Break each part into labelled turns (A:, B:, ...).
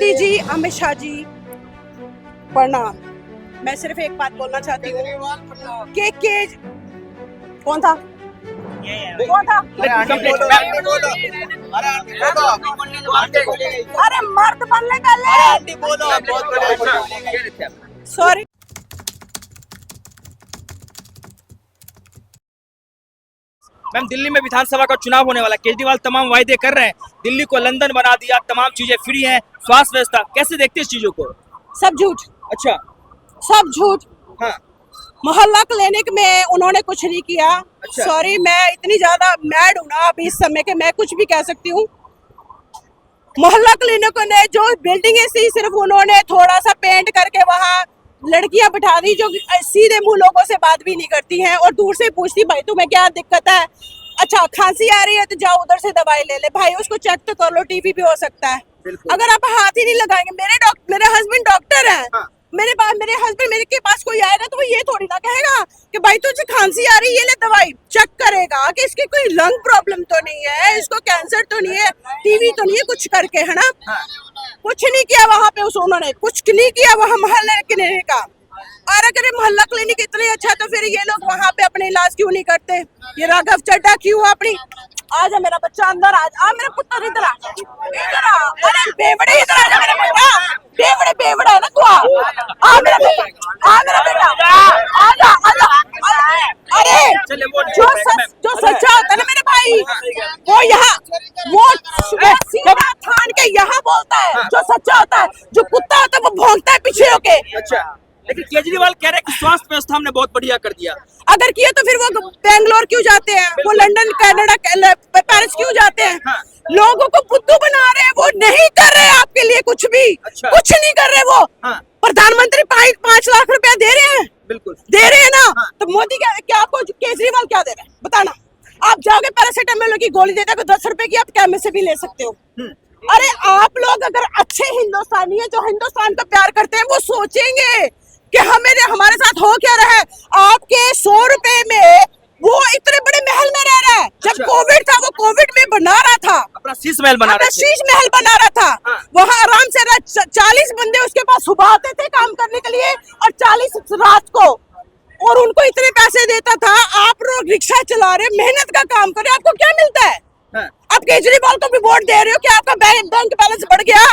A: मोदी जी, अमित शाह जी, प्रणाम। मैं सिर्फ एक बात बोलना चाहती हूँ कि कौन था? कौन था? अरे मर्द बनने पहले। सॉरी।
B: मैम, दिल्ली में विधानसभा का चुनाव होने वाला, केजरीवाल तमाम वायदे कर रहे हैं, दिल्ली को लंदन बना दिया, तमाम चीजें फ्री हैं, स्वास्थ्य व्यवस्था, कैसे देखते हैं इस चीजों को?
A: सब झूठ,
B: अच्छा।
A: सब झूठ।
B: हाँ।
A: मोहल्ला क्लिनिक में उन्होंने कुछ नहीं किया।
B: अच्छा।
A: सॉरी, मैं इतनी ज्यादा मैड हूँ ना अभी इस समय के, मैं कुछ भी कह सकती हूँ। मोहल्ला क्लिनिक ने जो बिल्डिंगें थी, सिर्फ उन्होंने थोड़ा सा पेंट करके वहाँ लड़कियां बिठा दी जो सीधे मुंह लोगों से बात भी नहीं करती हैं और दूर से पूछती भाई तुम्हें क्या दिक्कत है, अच्छा खांसी आ रही है तो जाओ उधर से दवाई ले ले, भाई उसको चेक तो कर लो, टीबी भी हो सकता है। अगर आप हाथ ही नहीं लगाएंगे, मेरे हस्बैंड डॉक्टर हैं।
B: हाँ।
A: मेरे हस्बैंड मेरे के पास कोई आएगा तो वो ये थोड़ी ना कहेगा कि भाई तुझे खांसी आ रही है, ये ले दवाई। चेक करेगा कि इसकी कोई लंग प्रॉब्लम तो नहीं है, इसको कैंसर तो नहीं है, टीवी तो नहीं है, कुछ करके, है ना।
B: हाँ।
A: कुछ नहीं किया वहाँ पे उन्होंने कुछ नहीं किया वहाँ मोहल्ला क्लिनिक का। और अगर माहौल क्लिनिक इतने अच्छा तो फिर ये लोग वहाँ पे अपने इलाज क्यों नहीं करते? ये राघव चड्ढा क्यों अपनी, आजा मेरा बच्चा अंदर, आ मेरा पुत्र इधर आ, इधर आ, अरे बेवड़े इधर आ जा मेरा बेटा, बेवड़ा है ना तू, आ मेरा बेटा, आ मेरा बेटा, आजा आजा। अरे जो सच्चा होता है ना मेरे भाई, वो यहाँ वो सीधा थान के यहाँ बोलता है। जो सच्चा होता है, जो कुत्ता होता है वो भौंकता है पीछे होके।
B: अच्छा, लेकिन केजरीवाल कह रहे हैं कि स्वास्थ्य व्यवस्था हमने बहुत बढ़िया कर दिया।
A: अगर किए तो फिर वो बेंगलोर क्यों जाते हैं, वो लंदन कनाडा पेरिस क्यों जाते हैं?
B: हाँ।
A: लोगों को बुद्धू बना रहे हैं, वो नहीं कर रहे आपके लिए कुछ भी।
B: अच्छा।
A: कुछ नहीं कर रहे वो।
B: हाँ।
A: प्रधानमंत्री 5 लाख रुपया दे रहे हैं,
B: बिल्कुल
A: दे रहे हैं ना।
B: हाँ।
A: तो मोदी क्या आपको केजरीवाल क्या दे रहे हैं बताना? आप जाओगे पैरासिटामोल की गोली देते हो 10 रुपए की, आप कैमे से भी ले सकते हो। अरे आप लोग अगर अच्छे हिंदुस्तानी है, जो हिंदुस्तान का प्यार करते हैं, वो सोचेंगे कि हमारे साथ हो क्या रहा है। आपके 100 रुपए में वो इतने बड़े महल में रह रहा है। जब
B: अच्छा।
A: कोविड था वो कोविड में बना रहा था,
B: अपना शीश महल बना रहे थे।
A: शीश महल बना रहा था।
B: हाँ।
A: वहाँ आराम से 40 बंदे उसके पास सुबह आते थे काम करने के लिए और 40 रात को, और उनको इतने पैसे देता था। आप लोग रिक्शा चला रहे, मेहनत का काम कर रहे, आपको क्या मिलता है?
B: हाँ।
A: आप केजरीवाल को भी वोट दे रहे हो कि आपका बैंक बैलेंस बढ़ गया?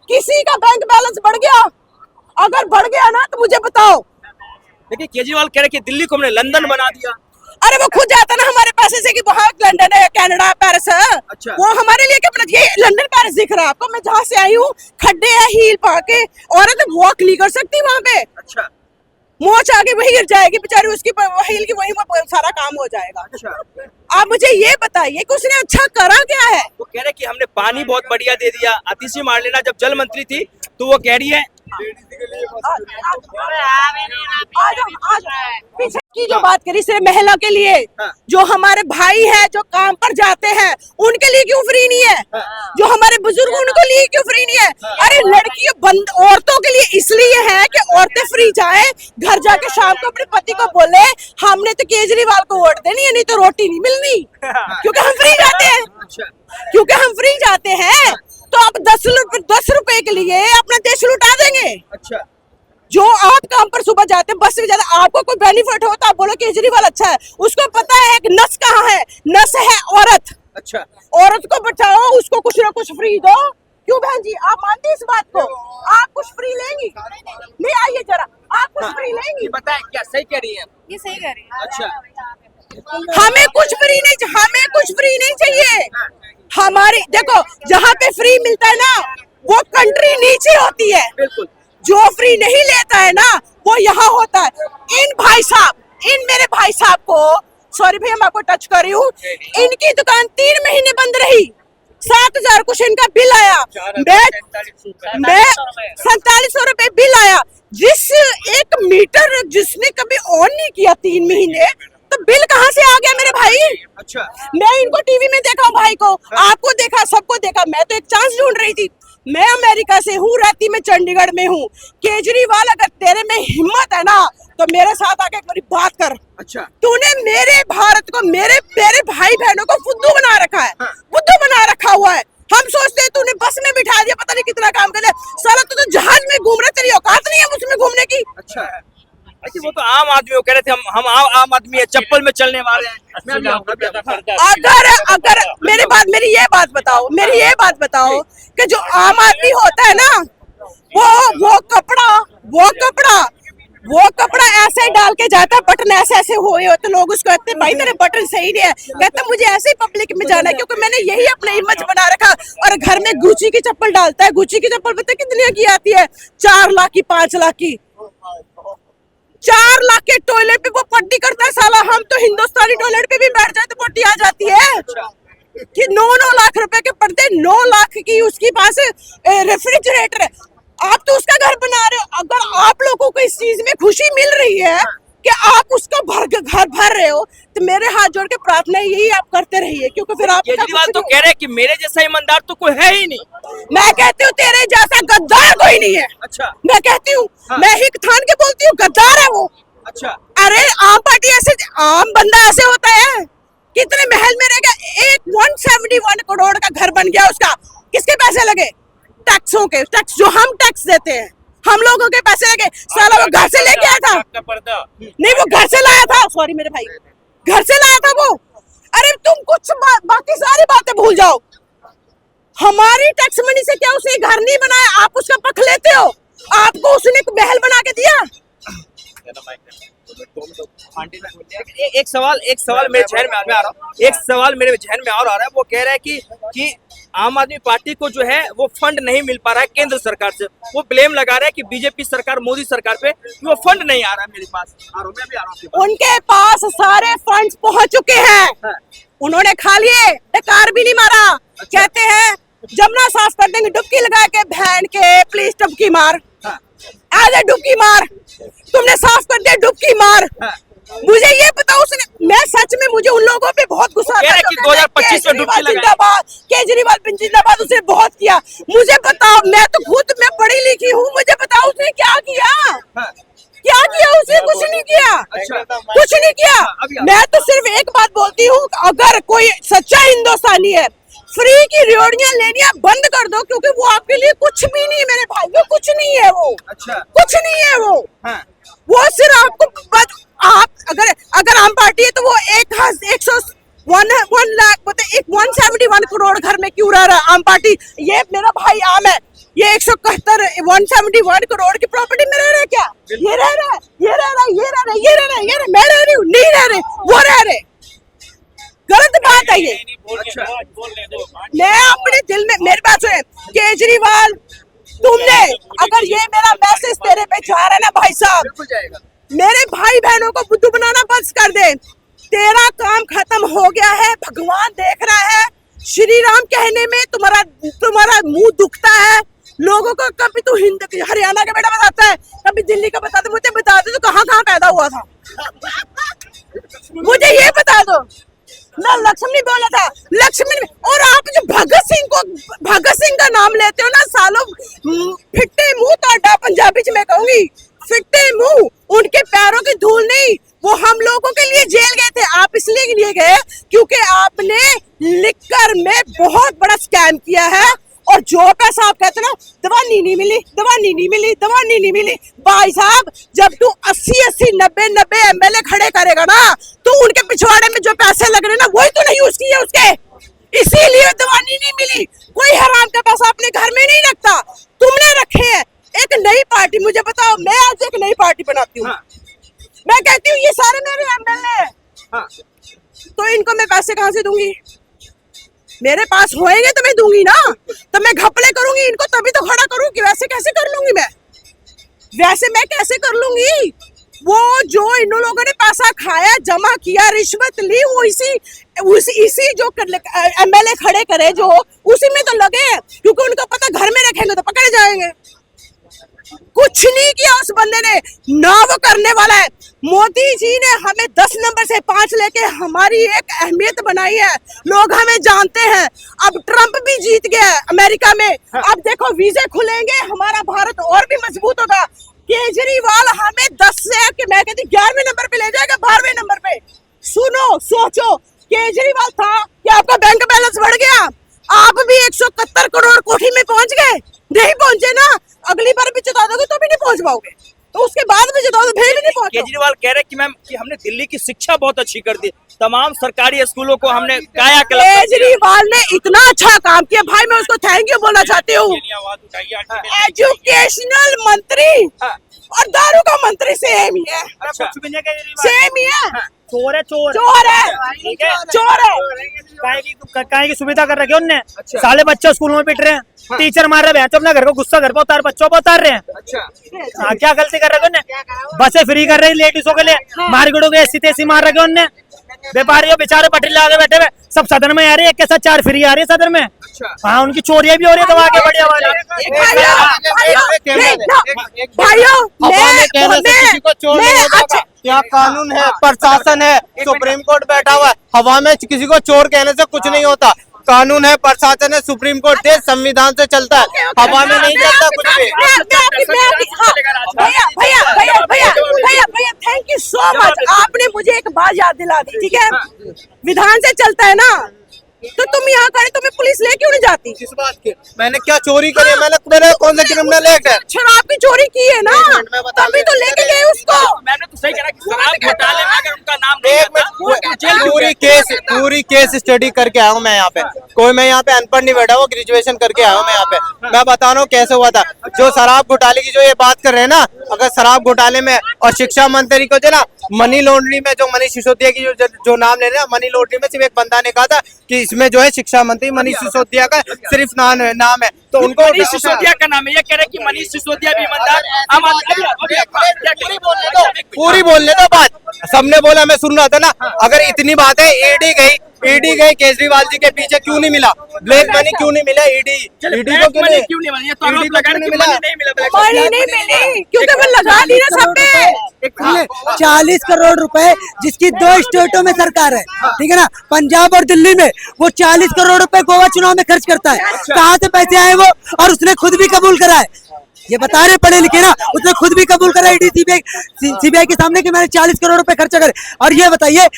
A: किसी का बैंक बैलेंस बढ़ गया? अगर बढ़ गया ना तो मुझे बताओ।
B: लेकिन केजरीवाल कह रहे कि दिल्ली को हमने लंदन बना दिया।
A: अरे वो खुद जाता ना हमारे पैसे से कि वहाँ लंदन है, कनाडा, पेरिस है।
B: अच्छा।
A: वो हमारे लिए क्या बना? ये लंदन पेरिस दिख रहा है आपको? मैं जहाँ से आई हूँ, खड्डे हैं, हील पा के औरत वॉक नहीं कर सकती वहाँ पे।
B: अच्छा।
A: मोच आगे वही गिर जाएगी बेचारी, उसकी हील की वही सारा काम हो जाएगा।
B: अच्छा।
A: आप मुझे ये बताइए कि उसने अच्छा करा क्या है?
B: वो कह रहे कि हमने पानी बहुत बढ़िया दे दिया। आतिशी मार्लेना जब जल मंत्री थी तो वो कह रही है
A: पीछे की जो बात करी सिर्फ महिला के लिए।
B: हाँ।
A: जो हमारे भाई है जो काम पर जाते हैं उनके लिए क्यों फ्री नहीं है?
B: हाँ।
A: जो हमारे बुजुर्ग उनके लिए क्यों फ्री नहीं है? अरे लड़कियों औरतों के लिए इसलिए है कि औरतें फ्री जाए, घर जाके शाम को अपने पति को बोले हमने तो केजरीवाल को वोट देनी है, नहीं तो रोटी नहीं मिलनी, क्योंकि हम फ्री जाते हैं।
B: अच्छा।
A: क्योंकि हम फ्री जाते हैं तो आप 10 रुपए के लिए अपना देश लुटा देंगे।
B: अच्छा।
A: जो आप काम पर सुबह जाते हैं, बस से जाते, आपको कोई बेनिफिट हो तो आप बोलो केजरीवाल अच्छा है। उसको पता है कि नस कहाँ है, नस है औरत।
B: अच्छा।
A: औरत को बचाओ, उसको कुछ ना कुछ फ्री दो। क्यों बहन जी, आप मानती इस बात को? आप कुछ फ्री लेंगी? नहीं, आइए जरा, आप कुछ फ्री लेंगी?
B: बताएं क्या सही कह रही है?
A: ये सही कह रही है।
B: अच्छा।
A: हमें कुछ फ्री नहीं, हमें कुछ फ्री नहीं चाहिए। हमारी देखो, जहाँ पे फ्री मिलता है ना वो कंट्री नीचे होती है।
B: बिल्कुल।
A: जो फ्री नहीं लेता है ना वो यहाँ होता है। इन मेरे भाई साहब को, सॉरी भैया मैं आपको टच कर रही हूँ, इनकी दुकान 3 महीने बंद रही, 7,000 कुछ इनका बिल आया। मैं 4700 रुपए बिल आया। जिस 1 मीटर जिसने कभी ऑन नहीं किया 3 महीने, तो बिल कहाँ से आ गया मेरे भाई?
B: अच्छा।
A: मैं इनको टीवी में देखा, भाई को, आपको देखा, सबको देखा। मैं तो एक चांस ढूंढ रही थी। मैं अमेरिका से हूँ, रहती मैं चंडीगढ़ में हूँ। केजरीवाल अगर तेरे में हिम्मत है ना तो मेरे साथ आके एक बारी बात कर।
B: अच्छा।
A: तूने मेरे भारत को, मेरे भाई बहनों को फुद्दू बना रखा है।
B: हाँ।
A: बुद्धू बना रखा हुआ है। हम सोचते हैं तूने बस में बिठा दिया, पता नहीं कितना काम कर लिया। की।
B: अच्छा अच्छा, वो तो आम आदमी, वो कह रहे थे हम आम आदमी है, चप्पल में चलने वाले हैं। मैं अभी आऊंगा, अभी आऊंगा।
A: अगर अगर मेरी ये बात बताओ कि जो आम आदमी होता है ना, वो कपड़ा ऐसे डाल के जाता है, बटन ऐसे ऐसे हुए होते, लोग उसको कहते हैं भाई तेरे बटन सही नहीं है, कहता है मुझे ऐसे ही पब्लिक में जाना है क्योंकि मैंने यही अपने इमेज बना रखा। और घर में गुची की चप्पल डालता है, गुची की चप्पल पता कितने की आती है, 4 लाख की, 5 लाख की। 4 लाख के टॉयलेट पे वो पट्टी करता है साला। हम तो हिंदुस्तानी टॉयलेट पे भी बैठ जाए तो पट्टी आ जाती है कि 9-9 लाख रुपए के पर्दे, 9 लाख की उसके पास रेफ्रिजरेटर है। आप तो उसका घर बना रहे हो। अगर आप लोगों को इस चीज में खुशी मिल रही है कि आप उसका घर भर रहे हो, तो मेरे हाथ जोड़ के प्रार्थना यही आप करते रहिए, क्योंकि फिर आप
B: केजरीवाल तो कह रहे हैं कि मेरे जैसा ईमानदार तो कोई है ही नहीं।
A: मैं कहती हूँ तेरे जैसा गद्दार कोई नहीं है।
B: अच्छा
A: मैं कहती हूँ,
B: हाँ।
A: मैं हिक थान के बोलती हूँ, गद्दार है वो।
B: अच्छा,
A: अरे आम पार्टी ऐसे, आम बंदा ऐसे होता है, कितने महल में रहेगा। एक 171 करोड़ का घर बन गया उसका, किसके पैसे लगे? टैक्सों के, टैक्स जो हम टैक्स देते हैं, हम लोगों के पैसे लगे। साला वो घर से लेके आया था, नहीं वो घर से लाया था, सॉरी मेरे भाई, घर से लाया था वो। अरे तुम कुछ बाकी सारी बातें भूल जाओ। हमारी टैक्स मनी से क्या उसने घर नहीं बनाया, आप उसका पख लेते हो। आपको उसने महल बना के दिया।
B: एक सवाल मेरे जहन में आ रहा हूँ, एक सवाल मेरे जहन में और आ रहा है। वो कह रहा है कि आम आदमी पार्टी को जो है वो फंड नहीं मिल पा रहा है केंद्र सरकार से। वो ब्लेम लगा रहा है कि बीजेपी सरकार, मोदी सरकार पे, कि वो फंड नहीं आ रहा है मेरे पास।
A: उनके पास सारे फंड्स पहुंच चुके हैं,
B: हाँ।
A: उन्होंने खा लिए, कार भी नहीं मारा।
B: अच्छा।
A: कहते हैं जमुना साफ कर देंगे, डुबकी लगा के, बहन के प्लीज डुबकी मार।
B: हाँ।
A: आजा डुबकी मार, तुमने साफ कर दिया, डुबकी मार।
B: हाँ।
A: मुझे ये बताओ, उसने, मैं सच में, मुझे उन लोगों पे बहुत गुस्सा आता है
B: कि 2025 में डुबकी लगाए।
A: केजरीवाल जिंदाबाद, उसने बहुत किया। मुझे बताओ, मैं तो खुद मैं पढ़ी लिखी हूँ, मुझे बताओ उसने क्या किया।
B: हाँ।
A: क्या किया उसने? कुछ नहीं किया।
B: अच्छा।
A: कुछ नहीं किया। मैं तो सिर्फ एक बात बोलती हूँ, अगर कोई सच्चा हिंदुस्तानी है, फ्री की रेवड़ियां लेनियां बंद कर दो, क्योंकि वो आपके लिए कुछ भी नहीं, मेरे भाई, वो कुछ नहीं है वो।
B: अच्छा।
A: कुछ नहीं है वो।
B: हाँ।
A: वो सिर्फ आपको, आप अगर आम पार्टी है तो वो 171 करोड़ घर में क्यों रह रहा है आम पार्टी? ये मेरा भाई आम है, ये 171 करोड़ की प्रॉपर्टी में रह रहा है क्या? ये रह रहा है, ये रह रहा है, ये रह रहा है, ये रह रहा है, ये रह, मैं रह रही हूँ, नहीं रह रहे, वो रह रहे। गलत बात है ये।
B: अच्छा।
A: मैं अपने दिल में, मेरी बात सुने केजरीवाल, तुमने अगर ये मेरा मैसेज तेरे पे जा रहा है ना भाई साहब,
B: बिल्कुल जाएगा।
A: मेरे भाई बहनों को बुद्धू बनाना बंद कर दे। तेरा काम खत्म हो गया है, भगवान देख रहा है। श्री राम कहने में तुम्हारा मुंह दुखता है। लोगों को कभी तू हरियाणा का बेटा बताता है, कभी दिल्ली का बताता, मुझे बता दो तो कहाँ पैदा हुआ था। मुझे ये बता दो। मैं लक्ष्मण बोला था, लक्ष्मण। और आप जो भगत सिंह का नाम लेते हो ना सालों, फिट्टे मुंह ताड़ा, पंजाबी में मैं कहूंगी, फिट्टे मुंह। उनके पैरों की धूल नहीं, वो हम लोगों के लिए जेल गए थे। आप इसलिए लिए गए क्योंकि आपने लिकर में बहुत बड़ा स्कैम किया है। और जो पैसा आप कहते ना, दवानी नहीं मिली, दवानी नहीं मिली, दवानी नहीं मिली, भाई साहब जब तू 80 90 एमएलए खड़े करेगा ना, तो उनके पिछवाड़े में जो पैसे लग रहे ना, वही तो नहीं यूज किए उसके, इसीलिए दवानी नहीं मिली। कोई हराम का पैसा अपने घर में नहीं रखता, तुमने रखे हैं। एक नई पार्टी, मुझे बताओ, मैं आज एक नई पार्टी बनाती हूँ।
B: हाँ।
A: मैं कहती हूँ ये सारे मेरे एमएलए हैं,
B: हाँ।
A: तो इनको मैं पैसे कहाँ से दूंगी? मेरे पास होएंगे तो मैं दूंगी ना, तो मैं घपले करूंगी इनको तभी तो खड़ा करूंगी। वैसे कैसे कर लूंगी मैं? वैसे मैं कैसे कर लूंगी? वो जो इन लोगों ने पैसा खाया, जमा किया, रिश्वत ली, वो इसी जो एमएलए खड़े करे, जो उसी में तो लगे हैं, क्योंकि उनको पता घर में रखेंगे तो पकड़े जाएंगे। कुछ नहीं किया उस बंदे ने, ना वो करने वाला है। मोदी जी ने हमें 10 नंबर से 5 लेके हमारी एक अहमियत बनाई है, लोग हमें जानते हैं। अब ट्रंप भी जीत गया है अमेरिका में। अब देखो वीजे खुलेंगे, हमारा भारत और भी मजबूत होगा। केजरीवाल हमें 10 से, कि मैं कहती 11वें नंबर पे ले जाएगा, 12वें नंबर पे। सुनो, सोचो, केजरीवाल था कि आपका बैंक बैलेंस बढ़ गया, आप भी 171 करोड़ कोठी में पहुंच गए? नहीं पहुंचे ना, अगली बार भी चुता दोगे तो भी नहीं पहुंच पाओगे। तो उसके बाद भी जो दो फिर भी नहीं पहुंचे।
B: केजरीवाल कह रहे हैं कि मैम कि हमने दिल्ली की शिक्षा बहुत अच्छी कर दी, तमाम सरकारी स्कूलों को हमने कायाकल्प कर दिया।
A: केजरीवाल ने इतना अच्छा काम किया भाई, मैं उसको थैंक यू बोलना चाहती हूँ। एजुकेशनल मंत्री और दारू का मंत्री सेम ही है,
B: अच्छा
A: सेम ही है।
C: चोर है, चोर
A: चोर है, चोर है।
C: काहे की सुविधा कर रखी है उनने।
B: अच्छा।
C: साले बच्चे स्कूलों में पिट रहे हैं, टीचर मार रहे हैं, तो अपना घर को गुस्सा घर पर उतार, बच्चों पर उतार रहे हैं।
B: अच्छा
C: हाँ, क्या गलती कर रखे उनने। बसें फ्री कर रहे हैं लेडीजों के लिए, मार्केटों के ऐसी तेसी मार रखे उनने। व्यापारियों बेचारे पटरी आगे बैठे हुए, सब सदन में आ रही है, एक के साथ 4 फ्री आ रही है सदन में। हाँ, उनकी चोरियां भी हो रही है, तो आगे बढ़ी आवाज।
D: यहाँ कानून है, प्रशासन है, सुप्रीम कोर्ट बैठा हुआ है। हवा में किसी को चोर कहने से कुछ नहीं होता। कानून है, प्रशासन है, सुप्रीम कोर्ट देश संविधान से चलता है, हवा में नहीं चलता कुछ भी।
A: भैया थैंक यू सो मच, आपने मुझे एक बात याद दिला दी। ठीक है, विधान से चलता है ना, तो तुम यहाँ खड़े, तुम्हें पुलिस ले क्यों नहीं जाती?
D: किस बात की? मैंने क्या चोरी करी है? मेरे कौन सा क्रिमिनल एक्ट है?
A: शराब की चोरी की है ना, तभी तो लेके गए उसको।
B: मैंने तो सही कहा कि शराब घोटाले में अगर उनका नाम नहीं
D: एक मिनट, पूरी केस स्टडी करके आया हूँ मैं यहाँ पे। कोई मैं यहाँ पे अनपढ़ नहीं बैठा हूँ, ग्रेजुएशन करके आया हूँ मैं यहाँ पे। मैं बता रहा हूँ कैसे हुआ था। जो शराब घोटाले की जो ये बात कर रहे हैं ना, अगर शराब घोटाले में और शिक्षा मंत्री को जो ना मनी लॉन्ड्री में जो मनीष सिसोदिया की जो नाम ले रहे हैं, मनी लॉन्ड्री में सिर्फ एक बंदा ने कहा था कि इसमें जो है शिक्षा मंत्री मनीष सिसोदिया का सिर्फ नाम है, तो उनको
B: मनीष सिसोदिया का नाम है। ये कह रहे कि मनीष सिसोदिया भी ईमानदार
D: पूरी बोलने दो बात। सबने बोला, मैं सुन रहा था ना। अगर इतनी बात है, ईडी गई केजरीवाल जी के पीछे, क्यों नहीं मिला? ब्लैक मनी क्यों नहीं मिला? ईडी को क्यों नहीं मिला?
A: मनी नहीं मिली क्योंकि मैं लगा दी ना सब पे।
E: 40 करोड़ रुपए जिसकी 2 स्टेटों में सरकार है, ठीक है ना, पंजाब और दिल्ली में, वो 40 करोड़ रुपए गोवा चुनाव में खर्च करता है। कहाँ से पैसे आए वो? और उसने खुद भी कबूल करा है, ये बता रहे पढ़े लिखे ना, उसने खुद भी कबूल करा ईडी सीबीआई के सामने कि मैंने 40 करोड़ रुपए खर्चा करे। और ये बताइए,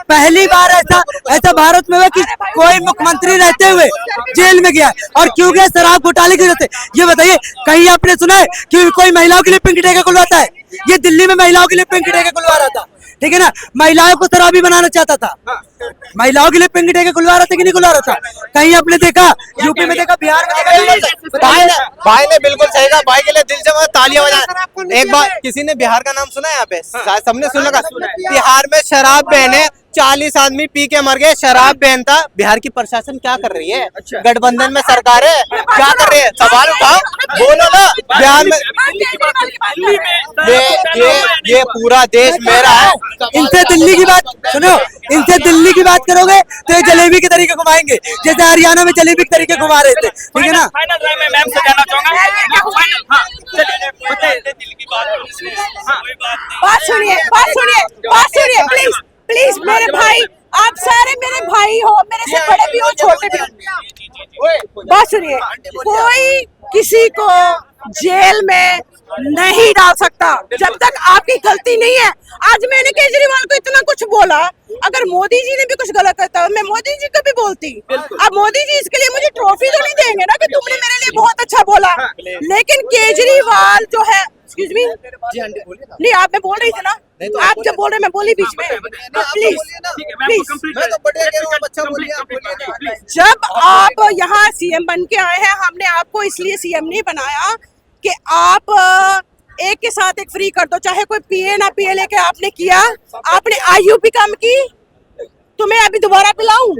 E: पहली बार ऐसा भारत में हुआ कि कोई मुख्यमंत्री रहते हुए जेल में गया। और क्यों गया? शराब घोटाले की वजह से। ये बताइए, कहीं आपने सुना है कि कोई महिलाओं के लिए पिंक डे खुलवाता है? ये दिल्ली में महिलाओं के लिए पिंक डे खुलवा रहा था, ठीक है ना, महिलाओं को शराबी बनाना चाहता था। महिलाओं के लिए पिंक डे खुलवा रहा था कि नहीं खुलवा रहा था? कहीं आपने देखा? यूपी में देखा, बिहार में देखा?
D: भाई ने बिल्कुल सही कहा। भाई के लिए दिल से तालियां बजाएं। एक बार किसी ने बिहार का नाम सुना है यहाँ पे? सबने सुना का? बिहार में शराब बैन है, 40 आदमी पी के मर गए, शराब बैन था। बिहार की प्रशासन क्या कर रही है? गठबंधन में सरकार है, क्या कर रही है? सवाल उठाओ, बोलो ना। बिहार में ये पूरा देश मेरा है।
E: इनसे दिल्ली की बात सुनो, इनसे दिल्ली की बात करोगे तो ये जलेबी के तरीके घुमाएंगे, जैसे हरियाणा में जलेबी के तरीके घुमा रहे थे, ठीक है ना।
B: फाइनल राय में मैम से जानना चाहूंगा।
A: बात सुनिए प्लीज मेरे भाई, आप सारे मेरे भाई हो, मेरे से बड़े भी हो, छोटे भी हो। बात सुनिए, कोई किसी को जेल में नहीं डाल सकता जब तक आपकी गलती नहीं है। आज मैंने केजरीवाल को इतना कुछ बोला, अगर मोदी जी ने भी कुछ गलत करता मैं मोदी जी को भी बोलती। अब मोदी जी इसके लिए मुझे ट्रॉफी तो नहीं देंगे ना कि तुमने मेरे लिए बहुत अच्छा बोला। लेकिन केजरीवाल जो है, एक्सक्यूज मी, नहीं आप, मैं बोल रही थी ना, आप जब बोल रहे मैं बोली बीच में, प्लीज। जब आप यहाँ सीएम बन के आए हैं, हमने आपको इसलिए सीएम नहीं बनाया कि आप एक के साथ एक फ्री कर दो, चाहे कोई पिए ना पिए, लेके आपने किया। आपने आईयूपी कम की, तुम्हें अभी दोबारा पिलाऊं?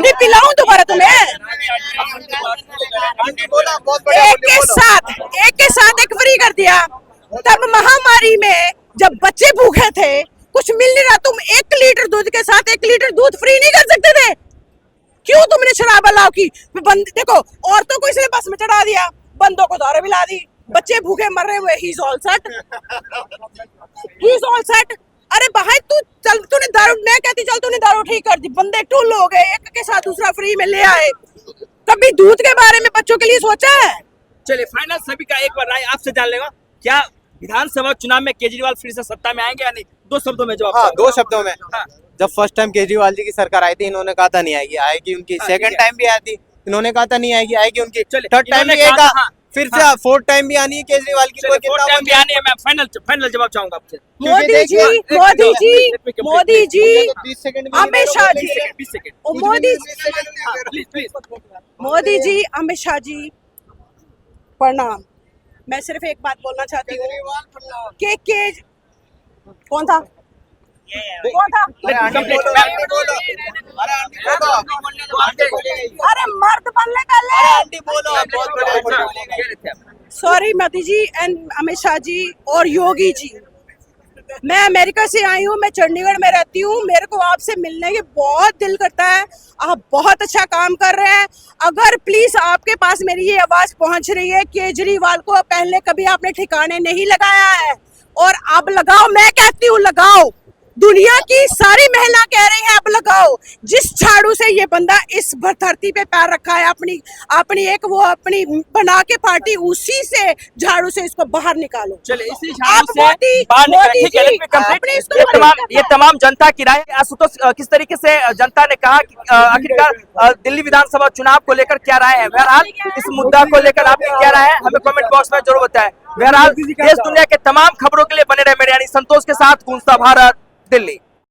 A: नहीं पिलाऊं दोबारा तुम्हें? एक के साथ एक फ्री कर दिया। तब महामारी में जब बच्चे भूखे थे, कुछ मिल नहीं रहा, तुम 1 लीटर दूध के साथ 1 लीटर दूध फ्री नहीं कर सकते थे? क्यों तुमने शराब अलाउ की? देखो, औरतों को इसने बस में चढ़ा दिया, बंदों को दारू पिला दी, बच्चे भूखे मर रहे हुए। He is all set. अरे भाई तूने दारू, मैं कहती चल तूने दारू ठीक कर दी, बंदे टुल हो गए, एक के साथ दूसरा फ्री में ले आए। कभी दूध के बारे में बच्चों के लिए सोचा है?
B: चलिए फाइनल सभी का एक बार राय आपसे जान लेगा, क्या विधानसभा चुनाव में केजरीवाल फिर से सत्ता में आएंगे या नहीं? 2 शब्दों में जवाब।
D: हाँ, 2 शब्दों में। जब फर्स्ट टाइम केजरीवाल जी की सरकार आई थी, इन्होंने कहा था नहीं आएगी, आएगी उनकी। सेकंड टाइम भी आई थी, इन्होंने कहा था नहीं आएगी, आएगी उनकी। थर्ड टाइम भी आएगा, फिर से 4th टाइम भी आनी है केजरीवाल की। कोई कितना
B: टाइम भी आने हैं, मैं फाइनल जवाब चाहूंगा आपसे।
A: मोदी जी, मोदी जी, मोदी जी,
D: 20 सेकंड
A: अमित शाह जी,
B: 20 सेकंड
A: ओ मोदी
B: प्लीज प्लीज।
A: मोदी जी, अमित शाह जी, प्रणाम। मैं सिर्फ एक बात बोलना चाहती हूँ कि कौन था? कौन था? अरे मर्द बनने का ले। सॉरी मोदी जी एंड अमित शाह जी और योगी जी, मैं अमेरिका से आई हूँ, मैं चंडीगढ़ में रहती हूँ, मेरे को आपसे मिलने के बहुत दिल करता है। आप बहुत अच्छा काम कर रहे हैं। अगर प्लीज आपके पास मेरी ये आवाज पहुंच रही है, केजरीवाल को पहले कभी आपने ठिकाने नहीं लगाया है और अब लगाओ। मैं कहती हूँ लगाओ। दुनिया की सारी महिला कह रही है अब लगाओ। जिस झाड़ू से ये बंदा इस धरती पे पैर रखा है, अपनी एक वो अपनी बना के पार्टी, उसी से झाड़ू से इसको बाहर निकालो।
B: चलिए इसी
A: आप
B: झाड़ू से बाहर
A: मोदी
B: निकले। ठीक है,
A: जी,
B: let me complete।
A: आपने इसको
B: ये तमाम जनता की राय। आशुतोष, किस तरीके से जनता ने कहा कि आखिरकार दिल्ली विधानसभा चुनाव को लेकर क्या राय है? बहरहाल इस मुद्दा को लेकर आपकी क्या राय है, हमें कमेंट बॉक्स में जरूर बताएं। बहरहाल देश दुनिया के तमाम खबरों के लिए बने रहे मेरे यानी संतोष के साथ गूंजता भारत, दिल्ली।